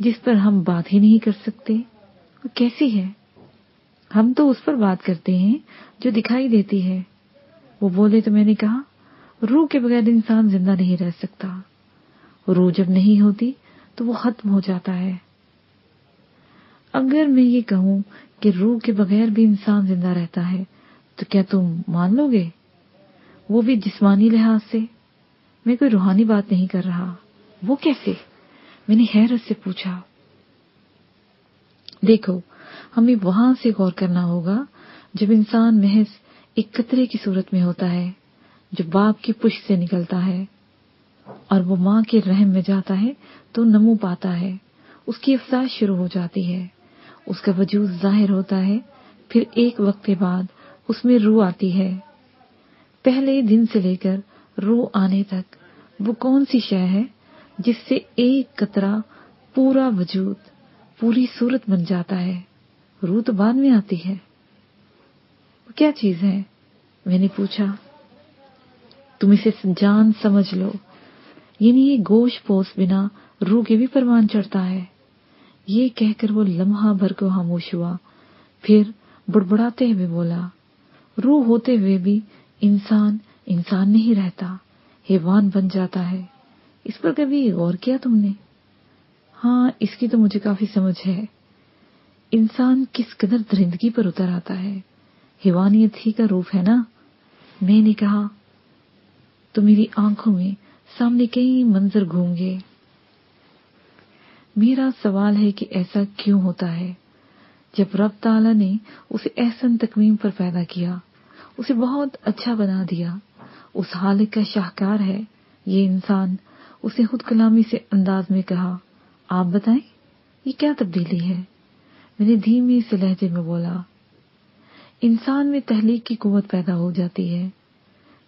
جس پر ہم بات ہی نہیں کر سکتے، وہ کیسی ہے؟ ہم تو اس پر بات کرتے ہیں جو دکھائی دیتی ہے۔ وہ بولے تو میں نے کہا، روح کے بغیر انسان زندہ نہیں رہ سکتا۔ روح جب نہیں ہوتی تو وہ ختم ہو جاتا ہے۔ اگر میں یہ کہوں کہ روح کے بغیر بھی انسان زندہ رہتا ہے تو کیا تم مان لو گے؟ وہ بھی جسمانی لحاظ سے۔ میں کوئی روحانی بات نہیں کر رہا۔ وہ کیسے؟ میں نے حیرت سے پوچھا۔ دیکھو، ہمیں وہاں سے غور کرنا ہوگا جب انسان محض ایک قطرے کی صورت میں ہوتا ہے جو باپ کی پشت سے نکلتا ہے اور وہ ماں کے رحم میں جاتا ہے تو نمو پاتا ہے، اس کی افزائش شروع ہو جاتی ہے، اس کا وجود ظاہر ہوتا ہے، پھر ایک وقت کے بعد اس میں روح آتی ہے۔ پہلے دن سے لے کر روح آنے تک وہ کون سی شے ہے جس سے ایک قطرہ پورا وجود، پوری صورت بن جاتا ہے؟ روح تو بعد میں آتی ہے۔ وہ کیا چیز ہے؟ میں نے پوچھا۔ تم اسے جان سمجھ لو، یعنی یہ گوشت پوش بنا روح کے بھی پروان چڑھتا ہے۔ یہ کہہ کر وہ لمحہ بھر کو خاموش ہوا، پھر بڑبڑاتے ہوئے بولا، روح ہوتے ہوئے بھی انسان نہیں رہتا، حیوان بن جاتا ہے۔ اس پر کبھی غور کیا تم نے؟ ہاں، اس کی تو مجھے کافی سمجھ ہے۔ انسان کس قدر درندگی پر اتر آتا ہے، حیوانیت ہی کا روپ ہے نا۔ میں نے کہا تو میری آنکھوں میں سامنے کئی منظر گھوم گئے۔ میرا سوال ہے کہ ایسا کیوں ہوتا ہے؟ جب رب تعالیٰ نے اسے احسن تکوین پر پیدا کیا، اسے بہت اچھا بنا دیا، اس خالق کا شاہکار ہے یہ انسان، اسے خود کلامی سے انداز میں کہا، آپ بتائیں یہ کیا تبدیلی ہے؟ میں نے دھیمی سے لہجے میں بولا، انسان میں تخلیق کی قوت پیدا ہو جاتی ہے۔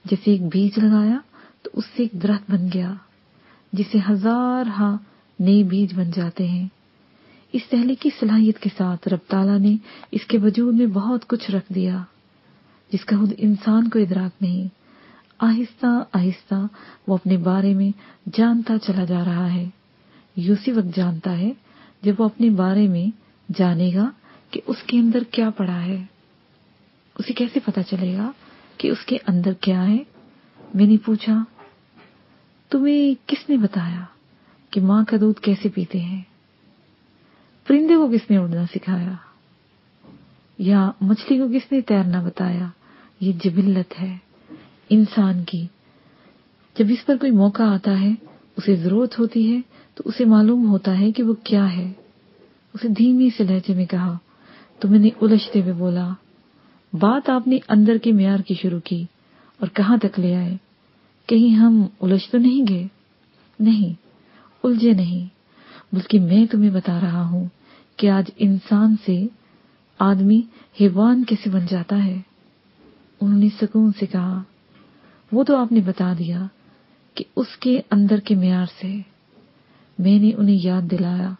جیسے ایک بیج لگایا تو اس سے ایک درخت بن گیا، جسے ہزارہا نئے بیج بن جاتے ہیں۔ اس تخلیقی صلاحیت کے ساتھ رب تعالیٰ نے اس کے وجود میں بہت کچھ رکھ دیا جس کا خود انسان کو ادراک نہیں۔ آہستہ آہستہ وہ اپنے بارے میں جانتا چلا جا رہا ہے۔ یہ اسی وقت جانتا ہے جب وہ اپنے بارے میں جانے گا کہ اس کے اندر کیا پڑا ہے۔ اسے کیسے پتا چلے گا کہ اس کے اندر کیا ہے؟ میں نے پوچھا، تمہیں کس نے بتایا کہ ماں کا دودھ کیسے پیتے ہیں؟ پرندے کو کس نے اڑنا سکھایا؟ یا مچھلی کو کس نے تیرنا بتایا؟ یہ جبلت ہے انسان کی۔ جب اس پر کوئی موقع آتا ہے، اسے ضرورت ہوتی ہے تو اسے معلوم ہوتا ہے کہ وہ کیا ہے۔ اسے دھیمی سے لہجے میں کہا تو میں نے الجھتے ہوئے بولا، بات آپ نے اندر کے معیار کی شروع کی اور کہاں تک لے آئے؟ کہیں ہم الجھ تو نہیں گئے؟ نہیں، الجھے نہیں، بلکہ میں تمہیں بتا رہا ہوں کہ آج انسان سے آدمی حیوان کیسے بن جاتا ہے۔ انہوں نے سکون سے کہا، وہ تو آپ نے بتا دیا کہ اس کے اندر کے معیار سے۔ میں نے انہیں یاد دلایا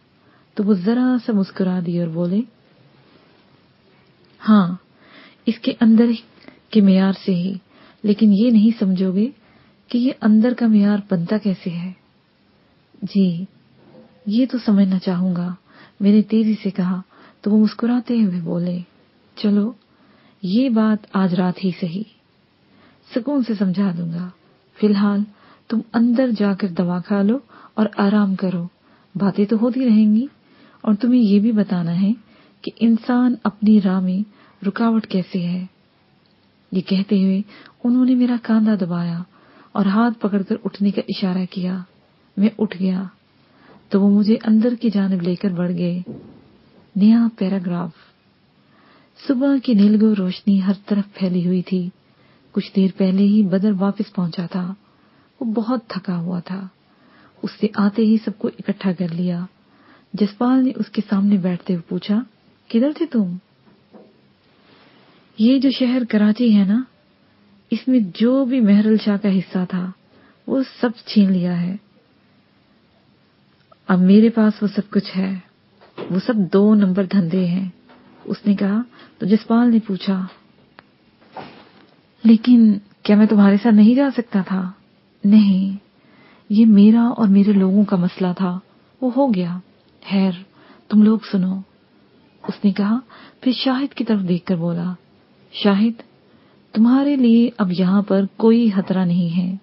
تو وہ ذرا سا مسکرا دیے اور بولے، ہاں، اس کے اندر کے معیار سے ہی، لیکن یہ نہیں سمجھو گے کہ یہ اندر کا معیار بنتا کیسے ہے۔ جی، یہ تو سمجھنا چاہوں گا، میں نے تیزی سے کہا تو وہ مسکراتے ہوئے بولے، چلو یہ بات آج رات ہی صحیح، سکون سے سمجھا دوں گا۔ فی الحال تم اندر جا کر دوا کھا لو اور آرام کرو، باتیں تو ہوتی رہیں گی، اور تمہیں یہ بھی بتانا ہے کہ انسان اپنی راہ میں رکاوٹ کیسے ہے۔ یہ کہتے ہوئے انہوں نے میرا کاندھا دبایا اور ہاتھ پکڑ کر اٹھنے کا اشارہ کیا۔ میں اٹھ گیا تو وہ مجھے اندر کی جانب لے کر بڑھ گئے۔ نیا پیراگراف۔ صبح کی نیلگو روشنی ہر طرف پھیلی ہوئی تھی۔ کچھ دیر پہلے ہی بدر واپس پہنچا تھا۔ وہ بہت تھکا ہوا تھا۔ اس سے آتے ہی سب کو اکٹھا کر لیا۔ جسپال نے اس کے سامنے بیٹھتے ہوئے پوچھا، کدھر تھے تم؟ یہ جو شہر کراچی ہے نا، اس میں جو بھی مہرل شاہ کا حصہ تھا وہ سب چھین لیا ہے۔ اب میرے پاس وہ سب کچھ ہے، وہ سب 2 نمبر دھندے ہیں، اس نے کہا۔ تو جسپال نے پوچھا، لیکن کیا میں تمہارے ساتھ نہیں جا سکتا تھا؟ نہیں، یہ میرا اور میرے لوگوں کا مسئلہ تھا، وہ ہو گیا، خیر تم لوگ سنو، اس نے کہا، پھر شاہد کی طرف دیکھ کر بولا، شاہد تمہارے لیے اب یہاں پر کوئی خطرہ نہیں ہے،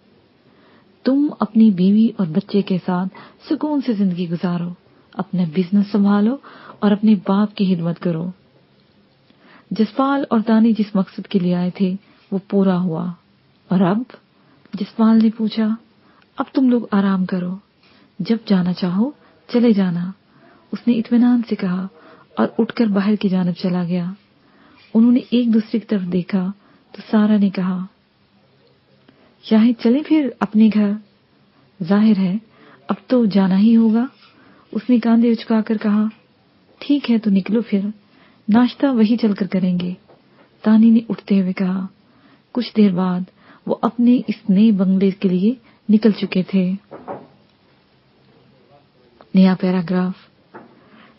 تم اپنی بیوی اور بچے کے ساتھ سکون سے زندگی گزارو، اپنا بزنس سنبھالو اور اپنے باپ کی خدمت کرو۔ جسپال اور دانی جس مقصد کے لیے آئے تھے وہ پورا ہوا، اور اب؟ جسپال نے پوچھا، اب تم لوگ آرام کرو، جب جانا چاہو چلے جانا، اس نے اطمینان سے کہا اور اٹھ کر باہر کی جانب چلا گیا۔ انہوں نے ایک دوسرے کی طرف دیکھا تو سارا نے کہا، شاہد چلیں پھر اپنے گھر، ظاہر ہے اب تو جانا ہی ہوگا، اس نے کاندھے اچکا کر کہا، ٹھیک ہے تو نکلو پھر، ناشتہ وہی چل کر کریں گے، تانی نے اٹھتے ہوئے کہا۔ کچھ دیر بعد وہ اپنے اس نئے بنگلے کے لیے نکل چکے تھے۔ نیا پیراگراف۔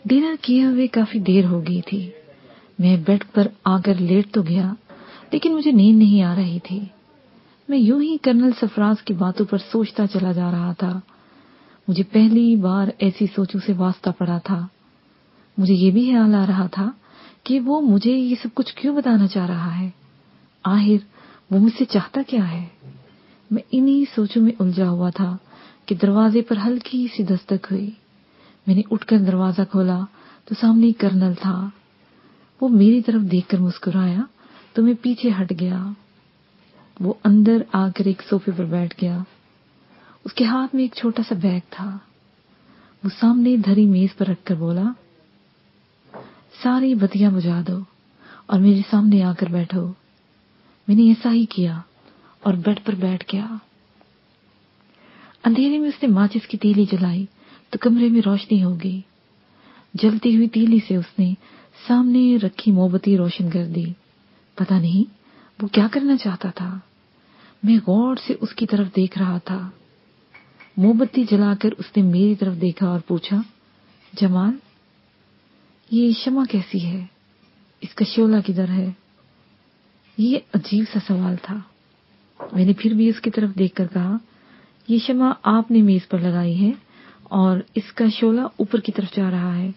ڈنر کیے ہوئے کافی دیر ہو گئی تھی، میں بیڈ پر آ کر لیٹ تو گیا لیکن مجھے نیند نہیں آ رہی تھی۔ میں یوں ہی کرنل سرفراز کی باتوں پر سوچتا چلا جا رہا تھا۔ مجھے پہلی بار ایسی سوچوں سے واسطہ پڑا تھا۔ مجھے یہ بھی خیال آ رہا تھا کہ وہ مجھے یہ سب کچھ کیوں بتانا چاہ رہا ہے، آخر وہ مجھ سے چاہتا کیا ہے۔ میں انہی سوچوں میں الجھا ہوا تھا کہ دروازے پر ہلکی سی دستک ہوئی۔ میں نے اٹھ کر دروازہ کھولا تو سامنے کرنل تھا۔ وہ میری طرف دیکھ کر مسکرایا تو میں پیچھے ہٹ گیا۔ وہ اندر آ کر ایک صوفے پر بیٹھ گیا۔ اس کے ہاتھ میں ایک چھوٹا سا بیگ تھا۔ وہ سامنے دھری میز پر رکھ کر بولا، ساری بتیاں بجھا دو اور میرے سامنے آ کر بیٹھو۔ میں نے ایسا ہی کیا اور بیڈ پر بیٹھ گیا۔ اندھیرے میں اس نے ماچس کی تیلی جلائی تو کمرے میں روشنی ہو گئی۔ جلتی ہوئی تیلی سے اس نے سامنے رکھی موم بتی روشن کر دی۔ پتہ نہیں وہ کیا کرنا چاہتا تھا۔ میں غور سے اس کی طرف دیکھ رہا تھا۔ موم بتی جلا کر اس نے میری طرف دیکھا اور پوچھا، جمال یہ شمع کیسی ہے، اس کا شعلہ کدھر ہے؟ یہ عجیب سا سوال تھا۔ میں نے پھر بھی اس کی طرف دیکھ کر کہا، یہ شمع آپ نے میز پر لگائی ہے اور اس کا شعلہ اوپر کی طرف جا رہا ہے۔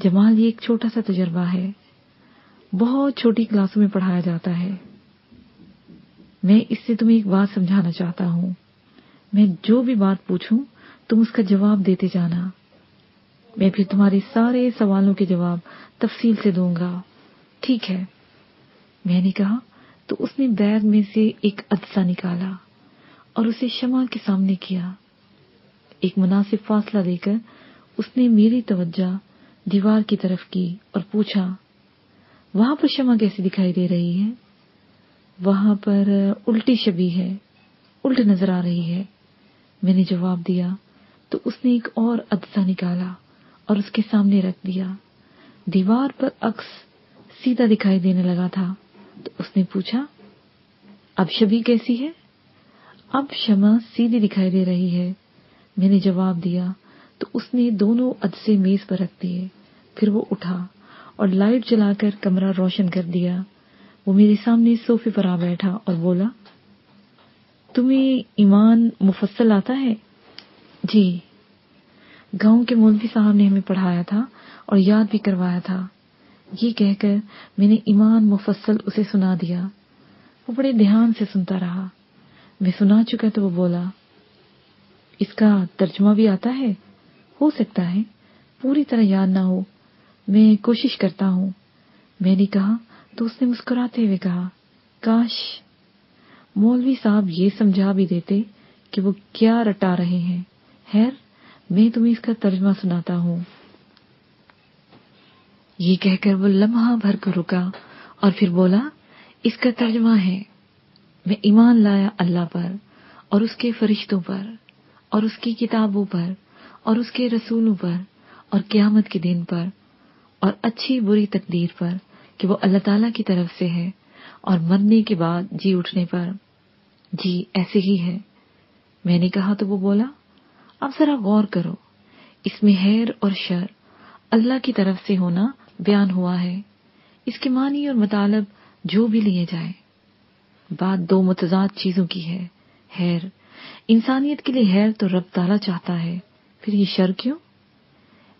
جمال یہ ایک چھوٹا سا تجربہ ہے، بہت چھوٹی کلاسوں میں پڑھایا جاتا ہے۔ میں اس سے تمہیں ایک بات سمجھانا چاہتا ہوں، میں جو بھی بات پوچھوں تم اس کا جواب دیتے جانا، میں پھر تمہارے سارے سوالوں کے جواب تفصیل سے دوں گا، ٹھیک ہے؟ میں نے کہا تو اس نے بیگ میں سے ایک عدسہ نکالا اور اسے شمع کے سامنے کیا۔ ایک مناسب فاصلہ دے کر اس نے میری توجہ دیوار کی طرف کی اور پوچھا، وہاں پر شمع کیسی دکھائی دے رہی ہے؟ وہاں پر الٹی شبیہ ہے، الٹ نظر آ رہی ہے، میں نے جواب دیا تو اس نے ایک اور عدسہ نکالا اور اس کے سامنے رکھ دیا۔ دیوار پر عکس سیدھا دکھائی دینے لگا تھا تو اس نے پوچھا، اب شبیہ کیسی ہے؟ اب شمع سیدھی دکھائی دے رہی ہے، میں نے جواب دیا تو اس نے دونوں عدسے میز پر رکھ دیے۔ پھر وہ اٹھا اور لائٹ جلا کر کمرہ روشن کر دیا۔ وہ میرے سامنے صوفے پر آ بیٹھا اور بولا، تمہیں ایمان مفصل آتا ہے؟ جی، گاؤں کے مولوی صاحب نے ہمیں پڑھایا تھا اور یاد بھی کروایا تھا۔ یہ کہہ کر میں نے ایمان مفصل اسے سنا دیا۔ وہ بڑے دھیان سے سنتا رہا۔ میں سنا چکا تو وہ بولا، اس کا ترجمہ بھی آتا ہے؟ ہو سکتا ہے پوری طرح یاد نہ ہو، میں کوشش کرتا ہوں، میں نے کہا تو اس نے مسکراتے ہوئے کہا، کاش مولوی صاحب یہ سمجھا بھی دیتے کہ وہ کیا رٹا رہے ہیں۔ خیر میں تمہیں اس کا ترجمہ سناتا ہوں۔ یہ کہہ کر وہ لمحہ بھر کر رکا اور پھر بولا، اس کا ترجمہ ہے، میں ایمان لایا اللہ پر اور اس کے فرشتوں پر اور اس کی کتابوں پر اور اس کے رسولوں پر اور قیامت کے دن پر اور اچھی بری تقدیر پر کہ وہ اللہ تعالیٰ کی طرف سے ہے اور مرنے کے بعد جی اٹھنے پر۔ جی ایسے ہی ہے، میں نے کہا تو وہ بولا، اب ذرا غور کرو، اس میں خیر اور شر اللہ کی طرف سے ہونا بیان ہوا ہے، اس کے معنی اور مطالب جو بھی لیے جائیں۔ بات دو متضاد چیزوں کی ہے، خیر انسانیت کے لیے خیر تو رب تعالیٰ چاہتا ہے، پھر یہ شر کیوں؟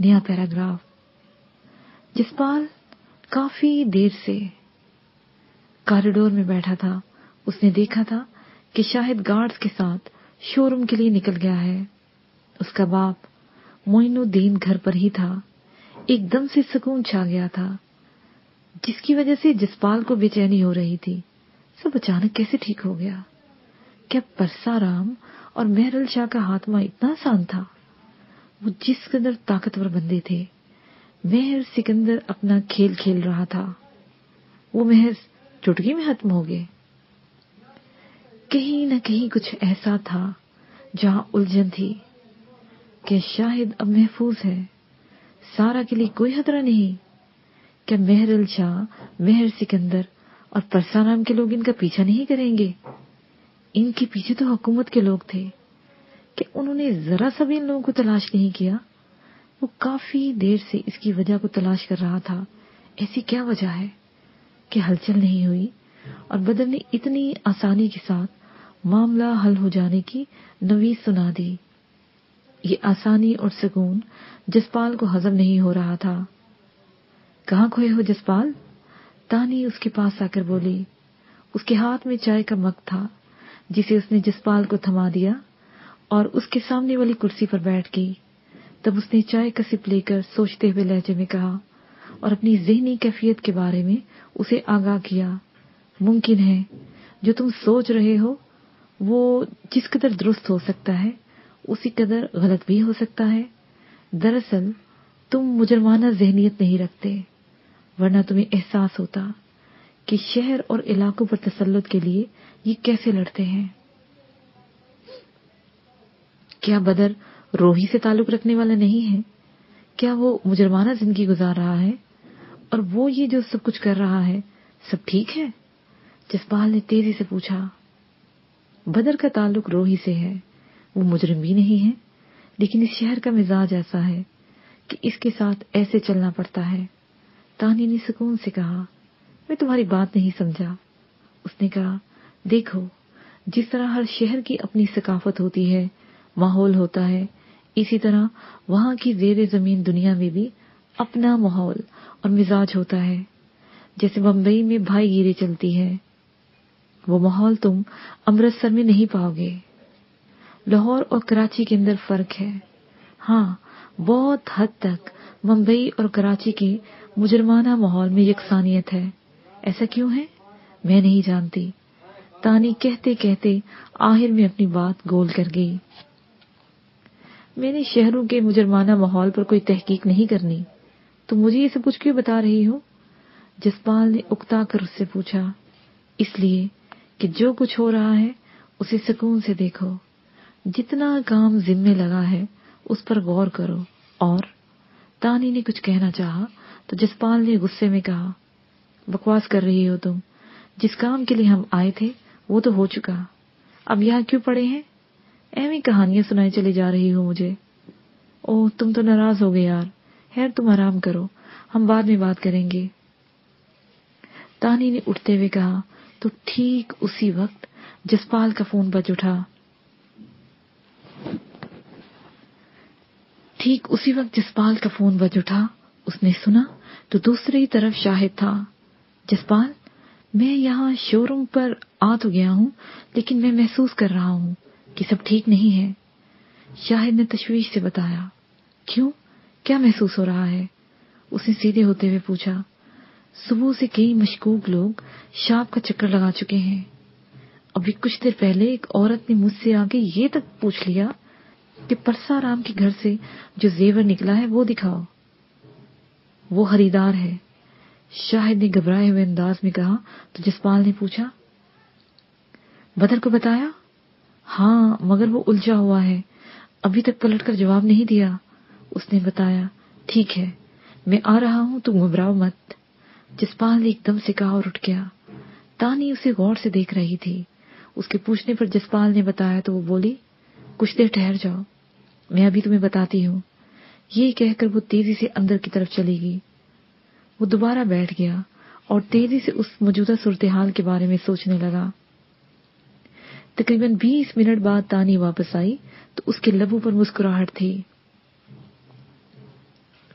نیا پیراگراف۔ جسپال کافی دیر سے کاریڈور میں بیٹھا تھا۔ اس نے دیکھا تھا کہ شاہد گارڈز کے ساتھ شو روم کے لیے نکل گیا ہے۔ اس کا باپ معین الدین گھر پر ہی تھا۔ ایک دم سے سکون چھا گیا تھا، جس کی وجہ سے جسپال کو بے چینی ہو رہی تھی۔ سب اچانک کیسے ٹھیک ہو گیا؟ کیا پرسارام اور مہرل شاہ کا خاتمہ اتنا آسان تھا؟ وہ جس قدر طاقتور بندے تھے، مہر سکندر اپنا کھیل کھیل رہا تھا، وہ محض چٹکی میں ختم ہو گئے۔ کہیں نہ کہیں کچھ ایسا تھا جہاں الجھن تھی۔ کیا شاہد اب محفوظ ہے؟ سارا کے لیے کوئی خطرہ نہیں؟ کیا مہرل شاہ، مہر سکندر اور پرسارام کے لوگ ان کا پیچھا نہیں کریں گے؟ ان کے پیچھے تو حکومت کے لوگ تھے۔ کہ انہوں نے ذرا سا بھی ان لوگوں کو تلاش نہیں کیا؟ وہ کافی دیر سے اس کی وجہ کو تلاش کر رہا تھا۔ ایسی کیا وجہ ہے کہ ہلچل نہیں ہوئی اور بدر نے اتنی آسانی کے ساتھ معاملہ حل ہو جانے کی نوید سنا دی؟ یہ آسانی اور سکون جسپال کو ہضم نہیں ہو رہا تھا۔ کہاں کھوئے ہو جسپال؟ تانی اس کے پاس آ کر بولی۔ اس کے ہاتھ میں چائے کا مگ تھا، جسے اس نے جسپال کو تھما دیا اور اس کے سامنے والی کرسی پر بیٹھ گئی۔ تب اس نے چائے کا سپ لے کر سوچتے ہوئے لہجے میں کہا اور اپنی ذہنی کیفیت کے بارے میں اسے آگاہ کیا۔ ممکن ہے جو تم سوچ رہے ہو وہ جس قدر درست ہو سکتا ہے اسی قدر غلط بھی ہو سکتا ہے۔ دراصل تم مجرمانہ ذہنیت نہیں رکھتے، ورنہ تمہیں احساس ہوتا کہ شہر اور علاقوں پر تسلط کے لیے یہ کیسے لڑتے ہیں۔ کیا بدر روحی سے تعلق رکھنے والا نہیں ہے؟ کیا وہ مجرمانہ زندگی گزار رہا ہے؟ اور وہ یہ جو سب کچھ کر رہا ہے سب ٹھیک ہے؟ جسپال نے تیزی سے پوچھا۔ بدر کا تعلق روحی سے ہے، وہ مجرم بھی نہیں ہے، لیکن اس شہر کا مزاج ایسا ہے کہ اس کے ساتھ ایسے چلنا پڑتا ہے۔ تانی نے سکون سے کہا، میں تمہاری بات نہیں سمجھا۔ اس نے کہا، دیکھو، جس طرح ہر شہر کی اپنی ثقافت ہوتی ہے، ماحول ہوتا ہے، اسی طرح وہاں کی زیر زمین دنیا میں بھی اپنا ماحول اور مزاج ہوتا ہے۔ جیسے بمبئی میں بھائی گیری چلتی ہے، وہ ماحول تم امرتسر میں نہیں پاؤ گے۔ لاہور اور کراچی کے اندر فرق ہے۔ ہاں، بہت حد تک ممبئی اور کراچی کے مجرمانہ ماحول میں یکسانیت ہے۔ ایسا کیوں ہے؟ میں نہیں جانتی۔ تانی کہتے کہتے آخر میں اپنی بات گول کر گئی۔ میں نے شہروں کے مجرمانہ ماحول پر کوئی تحقیق نہیں کرنی، تو مجھے یہ سب کچھ کیوں بتا رہی ہو؟ جسپال نے اکتا کر اس سے پوچھا۔ اس لیے کہ جو کچھ ہو رہا ہے اسے سکون سے دیکھو، جتنا کام ذمے لگا ہے اس پر غور کرو۔ اور تانی نے کچھ کہنا چاہا تو جسپال نے غصے میں کہا، بکواس کر رہی ہو تم، جس کام کے لیے ہم آئے تھے وہ تو ہو چکا، اب یہاں کیوں پڑے ہیں؟ ایویں کہانیاں سنائی چلی جا رہی ہو مجھے۔ اوہ، تم تو ناراض ہو گئے یار، خیر تم آرام کرو، ہم بعد میں بات کریں گے۔ تانی نے اٹھتے ہوئے کہا تو ٹھیک اسی وقت جسپال کا فون بج اٹھا۔ اس نے سنا تو دوسری طرف شاہد تھا۔ جسپال، میں یہاں شو روم پر آ تو گیا ہوں، لیکن میں محسوس کر رہا ہوں کہ سب ٹھیک نہیں ہے۔ شاہد نے تشویش سے بتایا۔ کیوں؟ کیا محسوس ہو رہا ہے؟ اس نے سیدھے ہوتے ہوئے پوچھا۔ صبح سے کئی مشکوک لوگ شاپ کا چکر لگا چکے ہیں۔ ابھی کچھ دیر پہلے ایک عورت نے مجھ سے آ کے یہ تک پوچھ لیا کہ پرسارام کے گھر سے جو زیور نکلا ہے وہ دکھاؤ، وہ خریدار ہے۔ شاہد نے گھبرائے ہوئے انداز میں کہا تو جسپال نے پوچھا، بدر کو بتایا؟ ہاں، مگر وہ الجھا ہوا ہے، ابھی تک پلٹ کر جواب نہیں دیا۔ اس نے بتایا، ٹھیک ہے، میں آ رہا ہوں، تم گھبراؤ مت۔ جسپال نے ایک دم سے کہا اور اٹھ گیا۔ تانی اسے غور سے دیکھ رہی تھی۔ اس کے پوچھنے پر جسپال نے بتایا تو وہ بولی، کچھ دیر ٹھہر جاؤ، میں ابھی تمہیں بتاتی ہوں۔ یہ کہہ کر وہ تیزی سے اندر کی طرف چلی گئی۔ وہ دوبارہ بیٹھ گیا اور تیزی سے اس موجودہ صورتحال کے بارے میں سوچنے لگا۔ تقریباً 20 منٹ بعد تانی واپس آئی تو اس کے لبوں پر مسکراہٹ تھی۔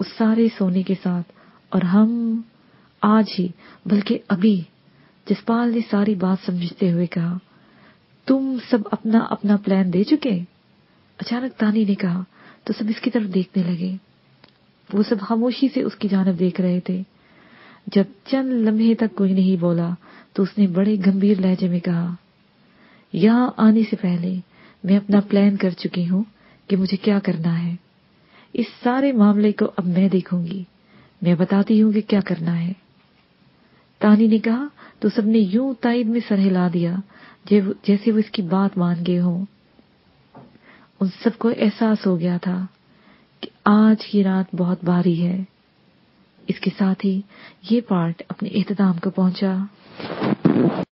اس سارے سونے کے ساتھ، اور ہم آج ہی بلکہ ابھی جسپال نے ساری بات سمجھتے ہوئے کہا، تم سب اپنا اپنا پلان دے چکے؟ اچانک تانی نے کہا تو سب اس کی طرف دیکھنے لگے۔ وہ سب خاموشی سے اس کی جانب دیکھ رہے تھے۔ جب چند لمحے تک کوئی نہیں بولا تو اس نے بڑے گمبھیر لہجے میں کہا، یہاں آنے سے پہلے میں اپنا پلان کر چکی ہوں کہ مجھے کیا کرنا ہے۔ اس سارے معاملے کو اب میں دیکھوں گی، میں بتاتی ہوں کہ کیا کرنا ہے۔ تانی نے کہا تو سب نے یوں تائید میں سر ہلا دیا جیسے وہ اس کی بات مان گئے ہوں۔ ان سب کو احساس ہو گیا تھا کہ آج کی رات بہت بھاری ہے۔ اس کے ساتھ ہی یہ پارٹ اپنے اختتام کو پہنچا۔